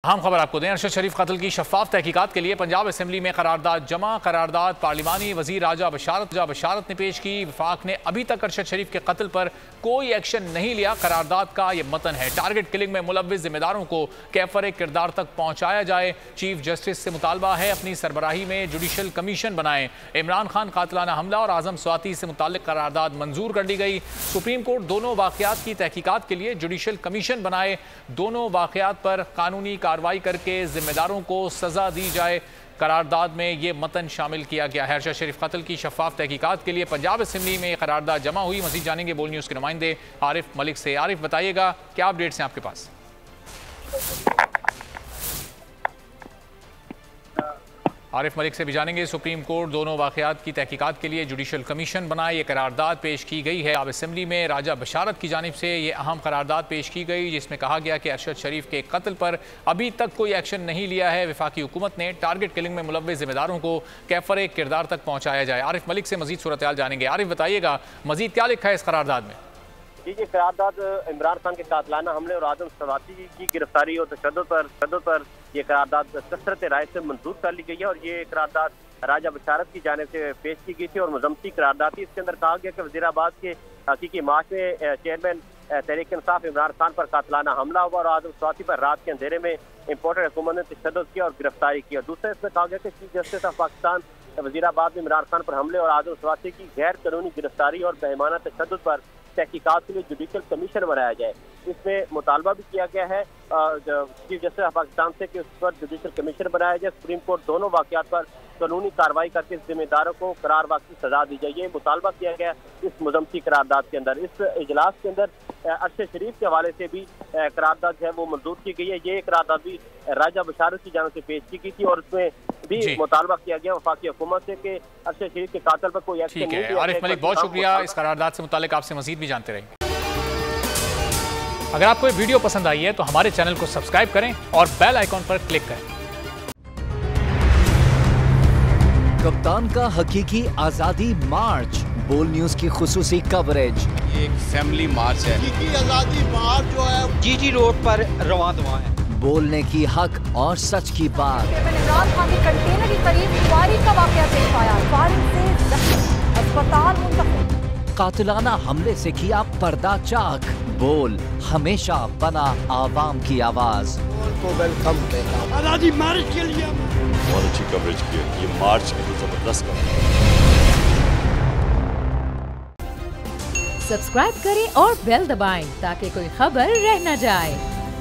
अहम खबर आपको दें, अरशद शरीफ कत्ल की शफाफ तहकीकात के लिए पंजाब असेंबली में करारदाद जमा। करारदाद पार्लिमानी वजीर राजा बशारत ने पेश की। वफाक ने अभी तक अरशद शरीफ के कत्ल पर कोई एक्शन नहीं लिया। करारदाद का ये मतन है, टारगेट किलिंग में मुलव्विस जिम्मेदारों को कैफर किरदार तक पहुंचाया जाए। चीफ जस्टिस से मुतालबा है अपनी सरबराही में जुडिशल कमीशन बनाए। इमरान खान कातलाना हमला और आजम स्वाति से मुताल्लिक करारदाद मंजूर कर दी गई। सुप्रीम कोर्ट दोनों वाकयात की तहकीकात के लिए जुडिशल कमीशन बनाए। दोनों वाकयात पर कानूनी कार्रवाई करके जिम्मेदारों को सजा दी जाए। करारदाद में ये मतन शामिल किया गया है। अरशद शरीफ कत्ल की शफाफ तहकीकात के लिए पंजाब असेंबली में करारदाद जमा हुई। मजीद जानेंगे बोल न्यूज़ के नुमाइंदे आरिफ मलिक से। आरिफ, बताइएगा क्या अपडेट्स हैं आपके पास? आरिफ मलिक से भी जानेंगे। सुप्रीम कोर्ट दोनों वाकयात की तहकीकात के लिए जुडिशल कमीशन बनाए। ये करारदाद पेश की गई है। अब असेंबली में राजा बशारत की जानिब से ये अहम करारदाद पेश की गई, जिसमें कहा गया कि अरशद शरीफ के कत्ल पर अभी तक कोई एक्शन नहीं लिया है। वफाकी हुकूमत ने टारगेट किलिंग में मुलव्विस जिम्मेदारों को कैफर किरदार तक पहुँचाया जाए। आरिफ मलिक से मजीद सूरत हाल जानेंगे। आरिफ, बताइएगा मजीद क्या लिखा है इस करारदाद में? जी, करारदाद इमरान खान के कातलाना हमले और आजम स्वाति की गिरफ्तारी और तशद्दुद पर यह करारदाद कसरत राय से मंजूर कर ली गई है। और ये करारदाद राजा बशारत की जानिब से पेश की गई थी और मुजम्मती करारदाद थी। इसके अंदर कहा गया कि वजीराबाद के हकीकी मार्च में चेयरमैन तहरीक इंसाफ इमरान खान पर कातलाना हमला हुआ और आजम स्वाति पर रात के अंधेरे में इम्पोर्टेड हुकूमत ने तशद्दुद किया और गिरफ्तारी की। और दूसरा इसमें कहा गया कि chief justice of Pakistan Wazirabad में इमरान खान पर हमले और आजम स्वाति की गैर कानूनी गिरफ्तारी और बेईमाना तशद्दुद पर तहकीकात के लिए जुडिशल कमीशन बनाया जाए। इसमें मुतालबा भी किया गया है चीफ जस्टिस ऑफ पाकिस्तान से कि उस पर जुडिशल कमीशन बनाया जाए। सुप्रीम कोर्ट दोनों वाकयात पर कानूनी कार्रवाई करके जिम्मेदारों को करार वाक़ई सजा दी जाए। ये मुतालबा किया गया इस मुजम्मती करारदाद के अंदर। इस इजलास के अंदर अरशद शरीफ के हवाले से भी करारदाद है वो मंजूर की गई है। ये करारदाद भी राजा बशारत की जानिब से पेश की गई थी और उसमें भी मुतालबा किया गया वफाकी हुकूमत से कि अरशद शरीफ के कातल पर कोई एक्शन नहीं लिया। आरिफ मलिक, बहुत शुक्रिया। इस करारदाद से मुताल्लिक आपसे मजीद भी जानते रहेंगे। अगर आपको ये वीडियो पसंद आई है तो हमारे चैनल को सब्सक्राइब करें और बेल आइकॉन पर क्लिक करें। कप्तान का हकीकी आजादी मार्च, बोल न्यूज की खुसूसी कवरेज। ये एक फैमिली मार्च है। हकीकी आजादी मार्च जो है जीटी रोड पर रवां दवा है। बोलने की हक और सच की बात। इमरान खान के कंटेनर के करीब फायरिंग का वाकया पेश आया। फायरिंग से जख्मी, अस्पताल मुंतकिल। कातिलाना हमले से किया पर्दा चाक। बोल हमेशा बना आवाम की आवाज। को वेलकम कहता हूं। आजादी मार्च के लिए बहुत अच्छी कवरेज की है। ये मार्च की तो जबरदस्त कवरेज। सब्सक्राइब करें और बेल दबाएं ताकि कोई खबर रह न जाए।